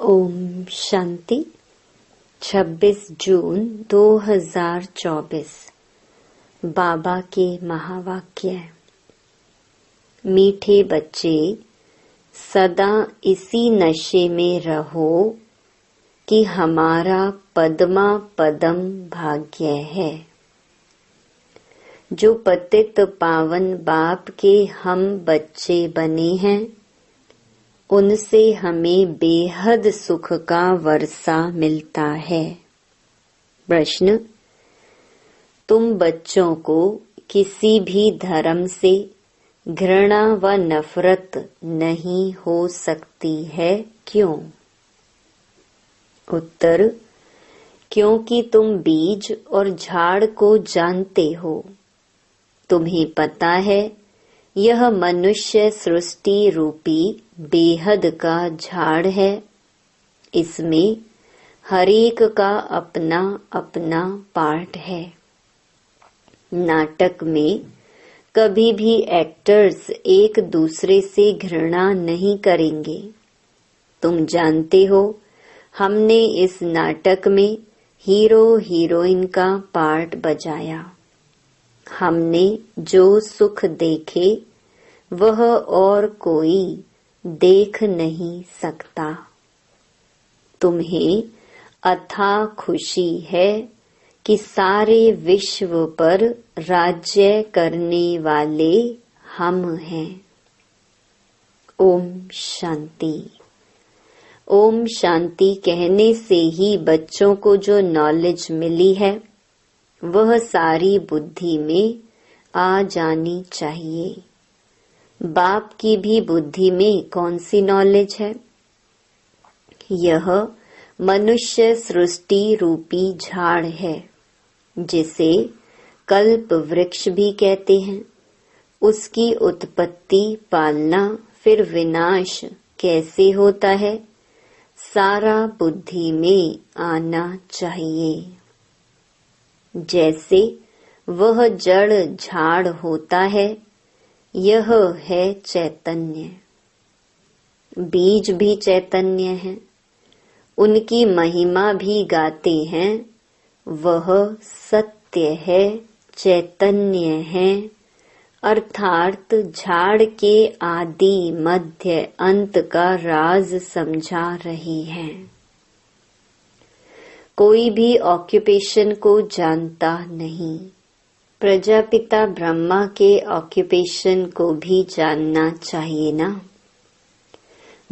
ओम शांति। 26 जून 2024 बाबा के महावाक्य। मीठे बच्चे, सदा इसी नशे में रहो कि हमारा पद्मा पदम भाग्य है। जो पतित पावन बाप के हम बच्चे बने हैं, उनसे हमें बेहद सुख का वर्षा मिलता है। प्रश्न: तुम बच्चों को किसी भी धर्म से घृणा व नफरत नहीं हो सकती है, क्यों? उत्तर: क्योंकि तुम बीज और झाड़ को जानते हो। तुम्हें पता है यह मनुष्य सृष्टि रूपी बेहद का झाड़ है। इसमें हर एक का अपना अपना पार्ट है। नाटक में कभी भी एक्टर्स एक दूसरे से घृणा नहीं करेंगे। तुम जानते हो, हमने इस नाटक में हीरो हीरोइन का पार्ट बजाया। हमने जो सुख देखे वह और कोई देख नहीं सकता। तुम्हें अथाह खुशी है कि सारे विश्व पर राज्य करने वाले हम हैं। ओम शांति। ओम शांति कहने से ही बच्चों को जो नॉलेज मिली है वह सारी बुद्धि में आ जानी चाहिए। बाप की भी बुद्धि में कौन सी नॉलेज है? यह मनुष्य सृष्टि रूपी झाड़ है, जिसे कल्प वृक्ष भी कहते हैं। उसकी उत्पत्ति, पालना, फिर विनाश कैसे होता है, सारा बुद्धि में आना चाहिए। जैसे वह जड़ झाड़ होता है, यह है चैतन्य। बीज भी चैतन्य है, उनकी महिमा भी गाते हैं। वह सत्य है, चैतन्य है, अर्थात झाड़ के आदि मध्य अंत का राज समझा रही है। कोई भी ऑक्यूपेशन को जानता नहीं। प्रजापिता ब्रह्मा के ऑक्यूपेशन को भी जानना चाहिए ना।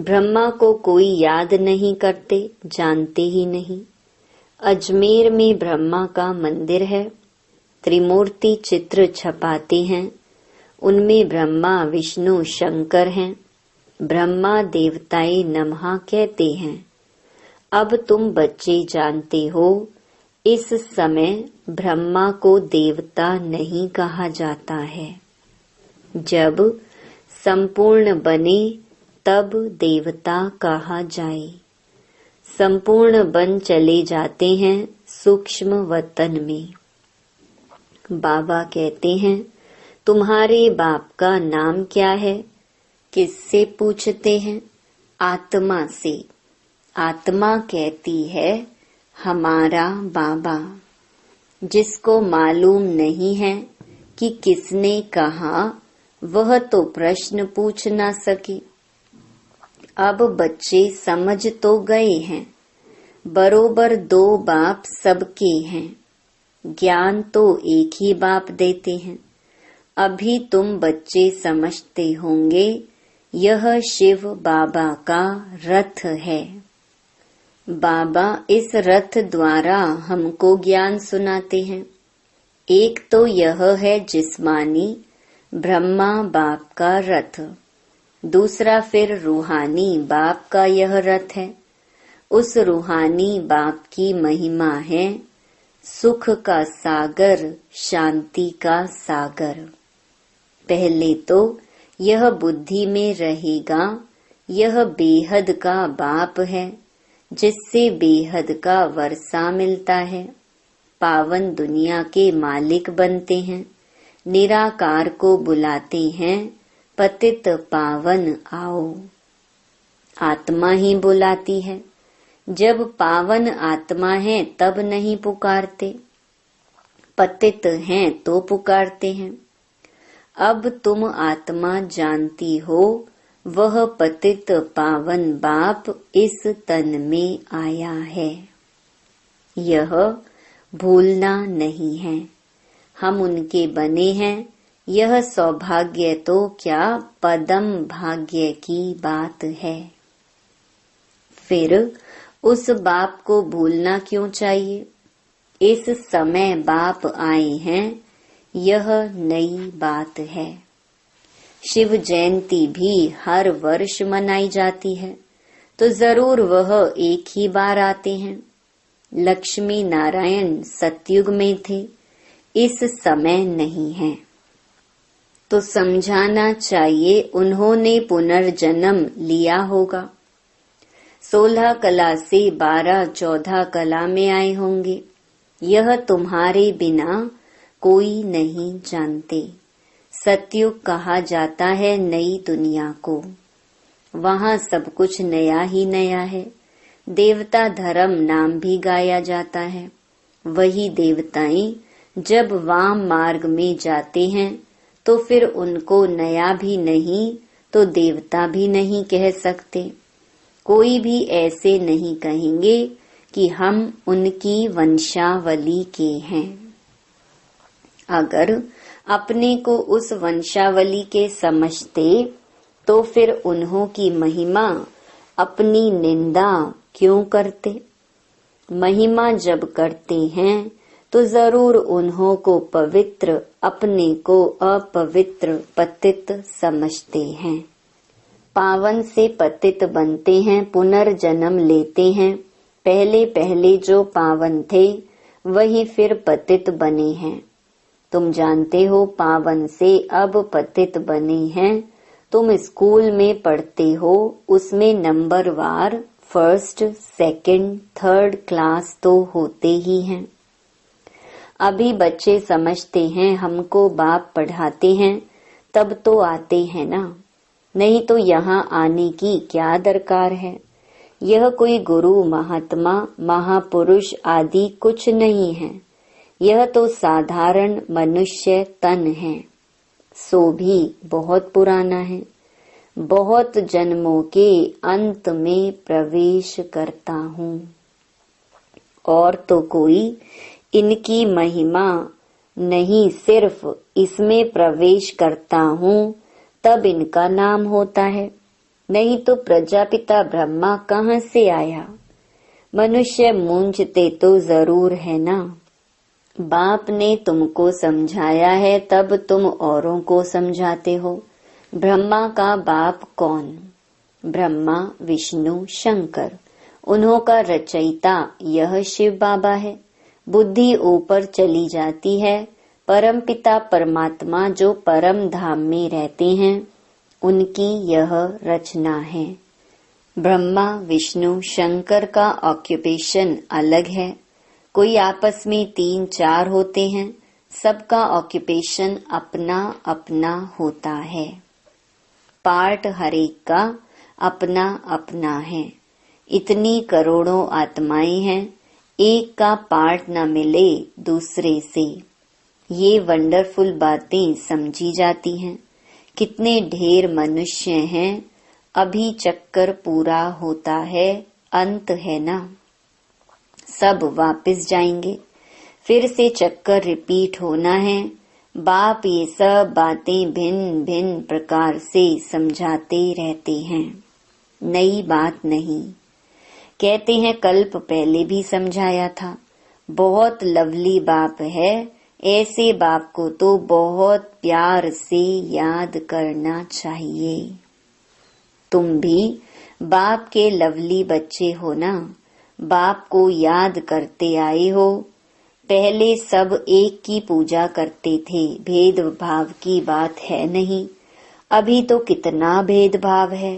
ब्रह्मा को कोई याद नहीं करते, जानते ही नहीं। अजमेर में ब्रह्मा का मंदिर है। त्रिमूर्ति चित्र छपाते हैं, उनमें ब्रह्मा, विष्णु, शंकर हैं। ब्रह्मा देवताए नमः कहते हैं। अब तुम बच्चे जानते हो, इस समय ब्रह्मा को देवता नहीं कहा जाता है। जब संपूर्ण बने तब देवता कहा जाए। संपूर्ण बन चले जाते हैं सूक्ष्म वतन में। बाबा कहते हैं, तुम्हारे बाप का नाम क्या है? किससे पूछते हैं? आत्मा से। आत्मा कहती है, हमारा बाबा। जिसको मालूम नहीं है कि किसने कहा, वह तो प्रश्न पूछ ना सके। अब बच्चे समझ तो गए हैं, बरोबर दो बाप सबके हैं। ज्ञान तो एक ही बाप देते हैं। अभी तुम बच्चे समझते होंगे, यह शिव बाबा का रथ है। बाबा इस रथ द्वारा हमको ज्ञान सुनाते हैं। एक तो यह है जिस्मानी ब्रह्मा बाप का रथ, दूसरा फिर रूहानी बाप का यह रथ है। उस रूहानी बाप की महिमा है सुख का सागर, शांति का सागर। पहले तो यह बुद्धि में रहेगा, यह बेहद का बाप है, जिससे बेहद का वर्षा मिलता है। पावन दुनिया के मालिक बनते हैं। निराकार को बुलाते हैं, पतित पावन आओ। आत्मा ही बुलाती है, जब पावन आत्मा है तब नहीं पुकारते, पतित हैं तो पुकारते हैं। अब तुम आत्मा जानती हो वह पतित पावन बाप इस तन में आया है, यह भूलना नहीं है। हम उनके बने हैं, यह सौभाग्य तो क्या पदम भाग्य की बात है। फिर उस बाप को भूलना क्यों चाहिए। इस समय बाप आए हैं, यह नई बात है। शिव जयंती भी हर वर्ष मनाई जाती है, तो जरूर वह एक ही बार आते हैं। लक्ष्मी नारायण सतयुग में थे, इस समय नहीं है, तो समझाना चाहिए उन्होंने पुनर्जन्म लिया होगा। 16 कला से 12-14 कला में आए होंगे, यह तुम्हारे बिना कोई नहीं जानते। सतयुग कहा जाता है नई दुनिया को, वहाँ सब कुछ नया ही नया है। देवता धर्म नाम भी गाया जाता है। वही देवताएं जब वाम मार्ग में जाते हैं तो फिर उनको नया भी नहीं तो देवता भी नहीं कह सकते। कोई भी ऐसे नहीं कहेंगे कि हम उनकी वंशावली के हैं। अगर अपने को उस वंशावली के समझते तो फिर उन्हों की महिमा अपनी निंदा क्यों करते। महिमा जब करते हैं तो जरूर उन्हों को पवित्र, अपने को अपवित्र पतित समझते हैं। पावन से पतित बनते हैं, पुनर्जन्म लेते हैं। पहले पहले जो पावन थे वही फिर पतित बने हैं। तुम जानते हो पावन से अब पतित बने हैं। तुम स्कूल में पढ़ते हो, उसमें नंबरवार फर्स्ट, सेकंड, थर्ड क्लास तो होते ही हैं। अभी बच्चे समझते हैं हमको बाप पढ़ाते हैं, तब तो आते हैं ना, नहीं तो यहाँ आने की क्या दरकार है। यह कोई गुरु, महात्मा, महापुरुष आदि कुछ नहीं है। यह तो साधारण मनुष्य तन है, सो भी बहुत पुराना है। बहुत जन्मों के अंत में प्रवेश करता हूँ, और तो कोई इनकी महिमा नहीं, सिर्फ इसमें प्रवेश करता हूँ तब इनका नाम होता है। नहीं तो प्रजापिता ब्रह्मा कहाँ से आया। मनुष्य मूंझते तो जरूर है ना। बाप ने तुमको समझाया है तब तुम औरों को समझाते हो। ब्रह्मा का बाप कौन। ब्रह्मा, विष्णु, शंकर, उन्हों का रचयिता यह शिव बाबा है। बुद्धि ऊपर चली जाती है। परम पिता परमात्मा जो परम धाम में रहते हैं उनकी यह रचना है। ब्रह्मा, विष्णु, शंकर का ऑक्यूपेशन अलग है। कोई आपस में 3-4 होते हैं, सबका ऑक्यूपेशन अपना अपना होता है। पार्ट हरेक का अपना अपना है। इतनी करोड़ों आत्माएं हैं, एक का पार्ट न मिले दूसरे से। ये वंडरफुल बातें समझी जाती हैं। कितने ढेर मनुष्य हैं, अभी चक्कर पूरा होता है, अंत है ना, सब वापस जाएंगे। फिर से चक्कर रिपीट होना है। बाप ये सब बातें भिन्न भिन्न प्रकार से समझाते रहते हैं, नई बात नहीं। कहते हैं कल्प पहले भी समझाया था। बहुत लवली बाप है, ऐसे बाप को तो बहुत प्यार से याद करना चाहिए। तुम भी बाप के लवली बच्चे हो ना, बाप को याद करते आए हो। पहले सब एक की पूजा करते थे, भेदभाव की बात है नहीं। अभी तो कितना भेदभाव है।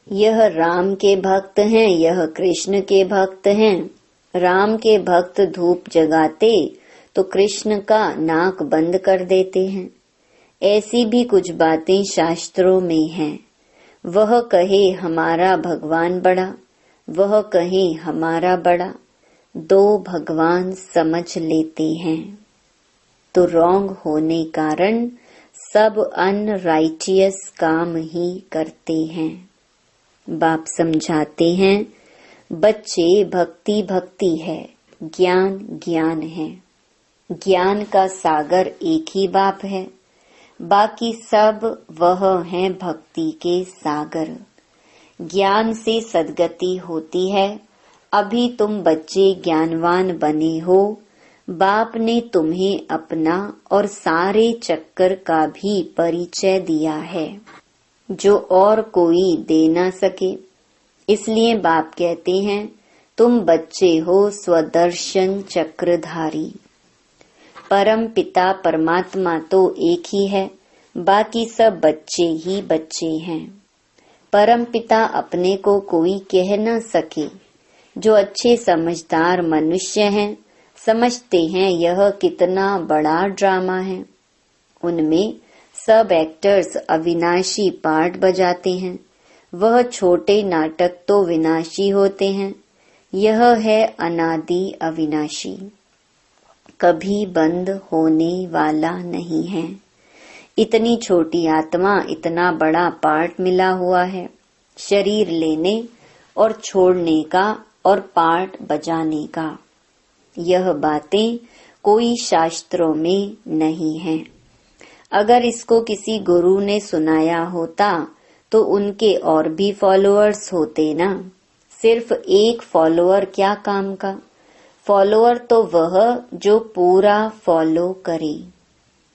यह राम के भक्त हैं, यह कृष्ण के भक्त हैं। राम के भक्त धूप जगाते तो कृष्ण का नाक बंद कर देते हैं। ऐसी भी कुछ बातें शास्त्रों में हैं। वह कहे हमारा भगवान बड़ा, वह कहे हमारा बड़ा, दो भगवान समझ लेते हैं। तो रॉन्ग होने कारण सब अनराइटियस काम ही करते हैं। बाप समझाते हैं, बच्चे भक्ति भक्ति है, ज्ञान ज्ञान है। ज्ञान का सागर एक ही बाप है, बाकी सब वह हैं भक्ति के सागर। ज्ञान से सद्गति होती है। अभी तुम बच्चे ज्ञानवान बने हो, बाप ने तुम्हें अपना और सारे चक्कर का भी परिचय दिया है, जो और कोई दे ना सके। इसलिए बाप कहते हैं, तुम बच्चे हो स्वदर्शन चक्रधारी। परम पिता परमात्मा तो एक ही है, बाकी सब बच्चे ही बच्चे हैं। परम पिता अपने को कोई कह न सके। जो अच्छे समझदार मनुष्य हैं, समझते हैं यह कितना बड़ा ड्रामा है। उनमें सब एक्टर्स अविनाशी पार्ट बजाते हैं। वह छोटे नाटक तो विनाशी होते हैं। यह है अनादि अविनाशी, कभी बंद होने वाला नहीं है। इतनी छोटी आत्मा, इतना बड़ा पार्ट मिला हुआ है, शरीर लेने और छोड़ने का और पार्ट बजाने का। यह बातें कोई शास्त्रों में नहीं है। अगर इसको किसी गुरु ने सुनाया होता तो उनके और भी फॉलोअर्स होते ना। सिर्फ एक फॉलोअर क्या काम का? फॉलोअर तो वह जो पूरा फॉलो करे।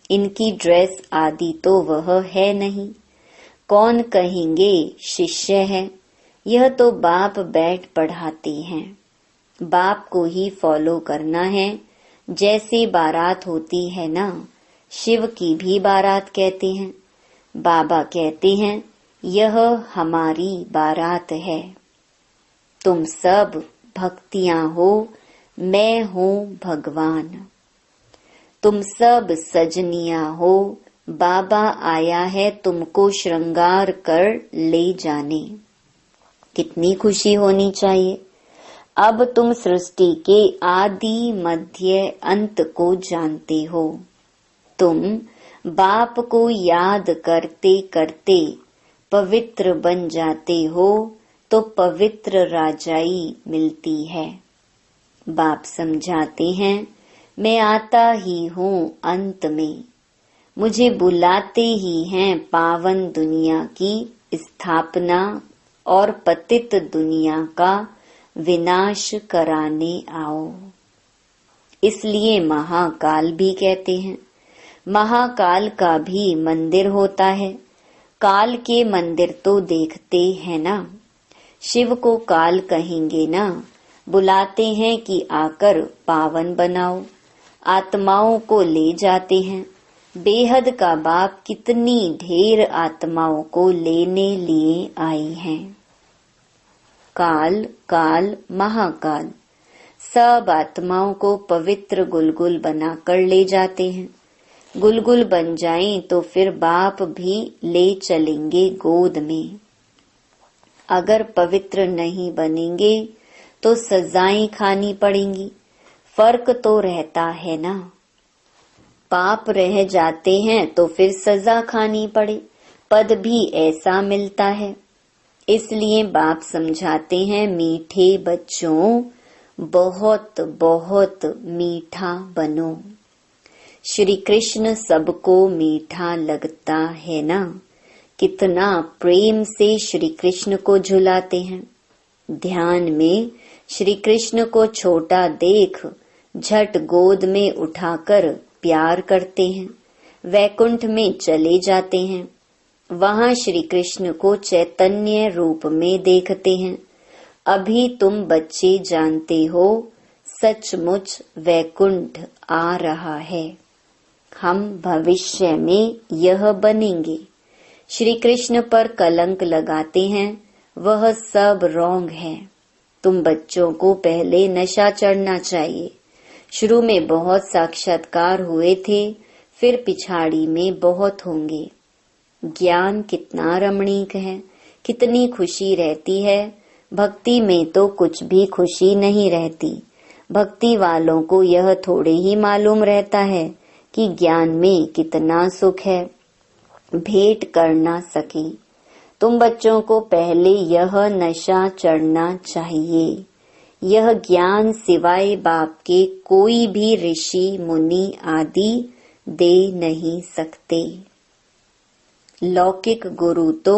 इनकी ड्रेस आदि तो वह है नहीं। कौन कहेंगे शिष्य है? यह तो बाप बैठ पढ़ाते हैं। बाप को ही फॉलो करना है। जैसे बारात होती है ना, शिव की भी बारात कहते हैं। बाबा कहते हैं, यह हमारी बारात है। तुम सब भक्तियां हो, मैं हूँ भगवान। तुम सब सजनियां हो, बाबा आया है तुमको श्रृंगार कर ले जाने। कितनी खुशी होनी चाहिए। अब तुम सृष्टि के आदि मध्य अंत को जानते हो। तुम बाप को याद करते करते पवित्र बन जाते हो, तो पवित्र राजाई मिलती है। बाप समझाते हैं, मैं आता ही हूँ अंत में। मुझे बुलाते ही हैं पावन दुनिया की स्थापना और पतित दुनिया का विनाश कराने आओ। इसलिए महाकाल भी कहते हैं। महाकाल का भी मंदिर होता है। काल के मंदिर तो देखते हैं ना। शिव को काल कहेंगे ना। बुलाते हैं कि आकर पावन बनाओ। आत्माओं को ले जाते हैं। बेहद का बाप कितनी ढेर आत्माओं को लेने लिए आई हैं। काल काल महाकाल सब आत्माओं को पवित्र गुलगुल बनाकर ले जाते हैं। गुलगुल बन जाएं तो फिर बाप भी ले चलेंगे गोद में। अगर पवित्र नहीं बनेंगे तो सजाएं खानी पड़ेंगी। फर्क तो रहता है ना। पाप रह जाते हैं तो फिर सजा खानी पड़े, पद भी ऐसा मिलता है। इसलिए बाप समझाते हैं, मीठे बच्चों बहुत बहुत मीठा बनो। श्री कृष्ण सबको मीठा लगता है ना। कितना प्रेम से श्री कृष्ण को झुलाते हैं। ध्यान में श्री कृष्ण को छोटा देख झट गोद में उठाकर प्यार करते हैं। वैकुंठ में चले जाते हैं। वहां श्री कृष्ण को चैतन्य रूप में देखते हैं। अभी तुम बच्चे जानते हो, सचमुच वैकुंठ आ रहा है। हम भविष्य में यह बनेंगे। श्री कृष्ण पर कलंक लगाते हैं, वह सब रॉन्ग है। तुम बच्चों को पहले नशा चढ़ना चाहिए। शुरू में बहुत साक्षात्कार हुए थे, फिर पिछाड़ी में बहुत होंगे। ज्ञान कितना रमणीक है, कितनी खुशी रहती है। भक्ति में तो कुछ भी खुशी नहीं रहती। भक्ति वालों को यह थोड़े ही मालूम रहता है कि ज्ञान में कितना सुख है, भेंट कर ना सके। तुम बच्चों को पहले यह नशा चढ़ना चाहिए। यह ज्ञान सिवाय बाप के कोई भी ऋषि मुनि आदि दे नहीं सकते। लौकिक गुरु तो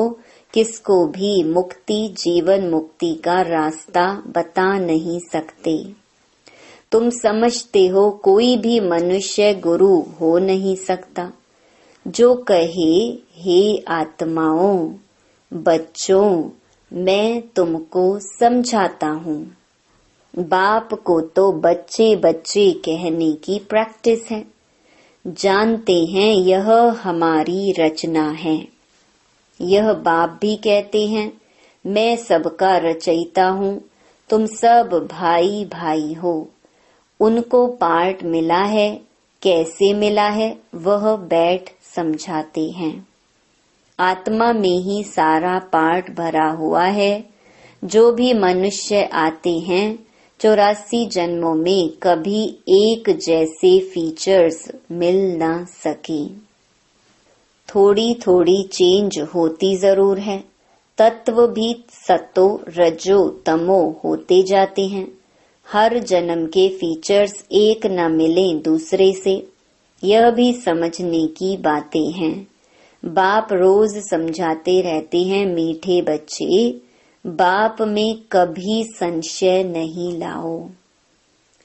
किसको भी मुक्ति, जीवन मुक्ति का रास्ता बता नहीं सकते। तुम समझते हो कोई भी मनुष्य गुरु हो नहीं सकता। जो कहे, हे आत्माओं, बच्चों, मैं तुमको समझाता हूँ। बाप को तो बच्चे बच्चे कहने की प्रैक्टिस है। जानते हैं यह हमारी रचना है। यह बाप भी कहते हैं, मैं सबका रचयिता हूँ, तुम सब भाई भाई हो। उनको पार्ट मिला है, कैसे मिला है वह बैठ समझाते हैं। आत्मा में ही सारा पार्ट भरा हुआ है। जो भी मनुष्य आते हैं 84 जन्मों में कभी एक जैसे फीचर्स मिल ना सके। थोड़ी थोड़ी चेंज होती जरूर है। तत्व भी सतो रजो तमो होते जाते हैं। हर जन्म के फीचर्स एक न मिले दूसरे से, यह भी समझने की बातें हैं। बाप रोज समझाते रहते हैं, मीठे बच्चे, बाप में कभी संशय नहीं लाओ।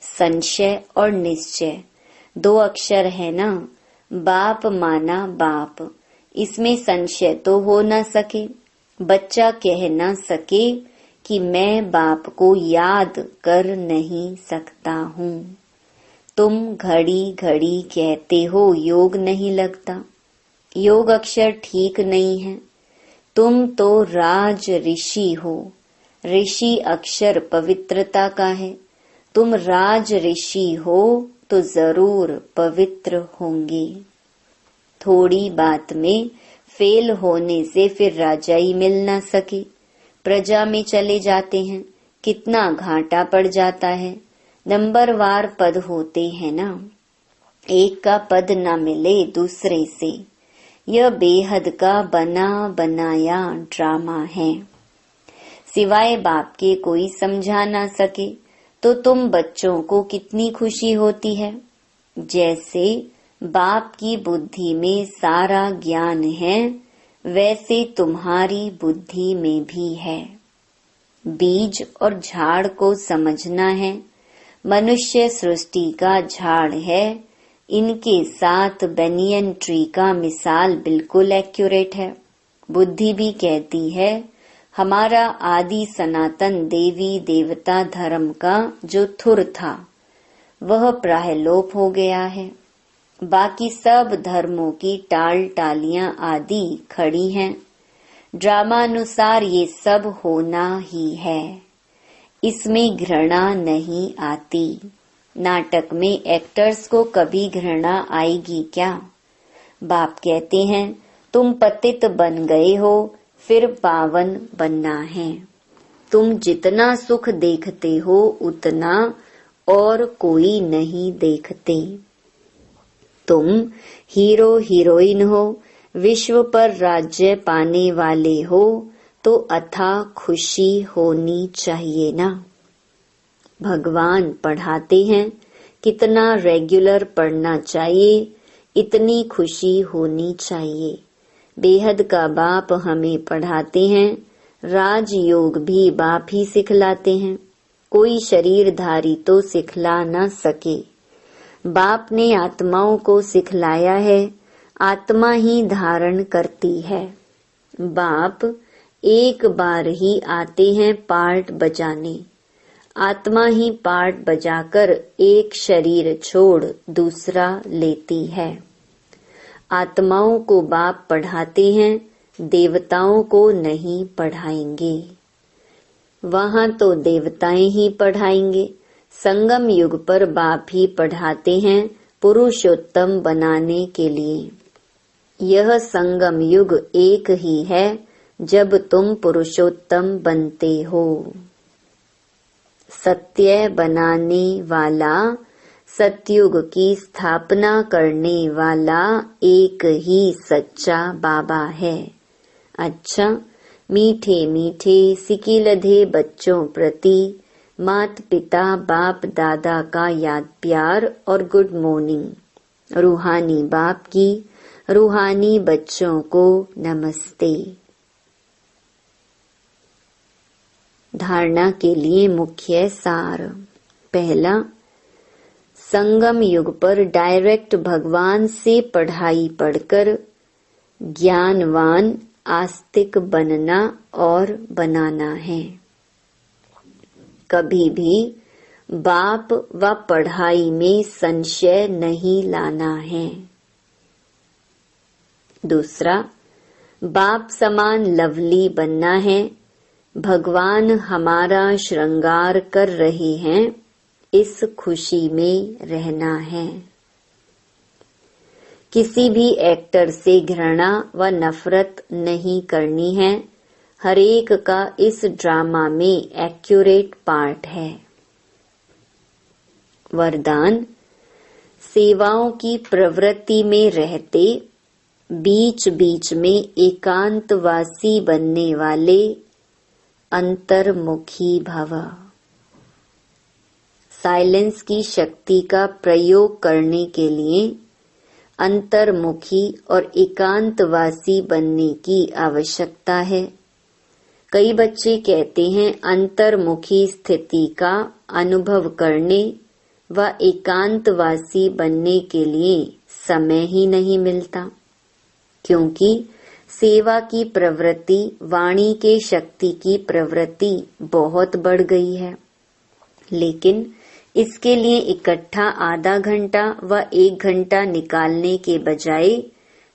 संशय और निश्चय 2 अक्षर है ना। बाप माना बाप, इसमें संशय तो हो न सके। बच्चा कह न सके कि मैं बाप को याद कर नहीं सकता हूँ। तुम घड़ी घड़ी कहते हो योग नहीं लगता। योग अक्षर ठीक नहीं है। तुम तो राज ऋषि हो। ऋषि अक्षर पवित्रता का है। तुम राज ऋषि हो तो जरूर पवित्र होंगे। थोड़ी बात में फेल होने से फिर राजाई मिल ना सके, प्रजा में चले जाते हैं, कितना घाटा पड़ जाता है। नंबरवार पद होते हैं ना, एक का पद ना मिले दूसरे से। यह बेहद का बना बनाया ड्रामा है। सिवाय बाप के कोई समझा ना सके तो तुम बच्चों को कितनी खुशी होती है। जैसे बाप की बुद्धि में सारा ज्ञान है, वैसे तुम्हारी बुद्धि में भी है। बीज और झाड़ को समझना है। मनुष्य सृष्टि का झाड़ है, इनके साथ बेनियन ट्री का मिसाल बिल्कुल एक्यूरेट है। बुद्धि भी कहती है हमारा आदि सनातन देवी देवता धर्म का जो थुर था वह प्रायलोप हो गया है। बाकी सब धर्मों की टाल टालियां आदि खड़ी हैं। ड्रामानुसार ये सब होना ही है, इसमें घृणा नहीं आती। नाटक में एक्टर्स को कभी घृणा आएगी क्या? बाप कहते हैं तुम पतित बन गए हो, फिर पावन बनना है। तुम जितना सुख देखते हो उतना और कोई नहीं देखते। तुम हीरो हीरोइन हो, विश्व पर राज्य पाने वाले हो, तो अथाह खुशी होनी चाहिए ना। भगवान पढ़ाते हैं, कितना रेगुलर पढ़ना चाहिए, इतनी खुशी होनी चाहिए। बेहद का बाप हमें पढ़ाते हैं, राजयोग भी बाप ही सिखलाते हैं। कोई शरीरधारी तो सिखला न सके। बाप ने आत्माओं को सिखलाया है, आत्मा ही धारण करती है। बाप एक बार ही आते हैं पार्ट बजाने, आत्मा ही पार्ट बजाकर एक शरीर छोड़ दूसरा लेती है। आत्माओं को बाप पढ़ाते हैं, देवताओं को नहीं पढ़ाएंगे। वहां तो देवताएं ही पढ़ाएंगे। संगम युग पर बाप ही पढ़ाते हैं पुरुषोत्तम बनाने के लिए। यह संगम युग एक ही है, जब तुम पुरुषोत्तम बनते हो। सत्य बनाने वाला, सतयुग की स्थापना करने वाला एक ही सच्चा बाबा है। अच्छा, मीठे मीठे सिकिलधे बच्चों प्रति माता पिता बाप दादा का याद प्यार और गुड मॉर्निंग। रूहानी बाप की रूहानी बच्चों को नमस्ते। धारणा के लिए मुख्य सार। पहला, संगम युग पर डायरेक्ट भगवान से पढ़ाई पढ़कर ज्ञानवान आस्तिक बनना और बनाना है। कभी भी बाप व पढ़ाई में संशय नहीं लाना है। दूसरा, बाप समान लवली बनना है। भगवान हमारा श्रृंगार कर रहे हैं, इस खुशी में रहना है। किसी भी एक्टर से घृणा व नफरत नहीं करनी है। हर एक का इस ड्रामा में एक्यूरेट पार्ट है। वरदान, सेवाओं की प्रवृत्ति में रहते बीच बीच में एकांतवासी बनने वाले अंतर्मुखी भव। साइलेंस की शक्ति का प्रयोग करने के लिए अंतर्मुखी और एकांतवासी बनने की आवश्यकता है। कई बच्चे कहते हैं अंतर्मुखी स्थिति का अनुभव करने व एकांतवासी बनने के लिए समय ही नहीं मिलता, क्योंकि सेवा की प्रवृत्ति, वाणी के शक्ति की प्रवृत्ति बहुत बढ़ गई है। लेकिन इसके लिए इकट्ठा आधा घंटा व 1 घंटा निकालने के बजाय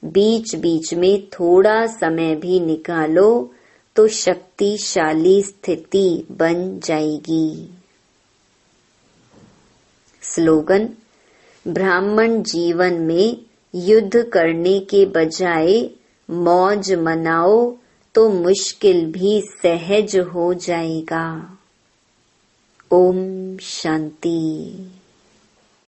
बीच बीच में थोड़ा समय भी निकालो तो शक्तिशाली स्थिति बन जाएगी। स्लोगन, ब्राह्मण जीवन में युद्ध करने के बजाय मौज मनाओ तो मुश्किल भी सहज हो जाएगा। ओम शांति।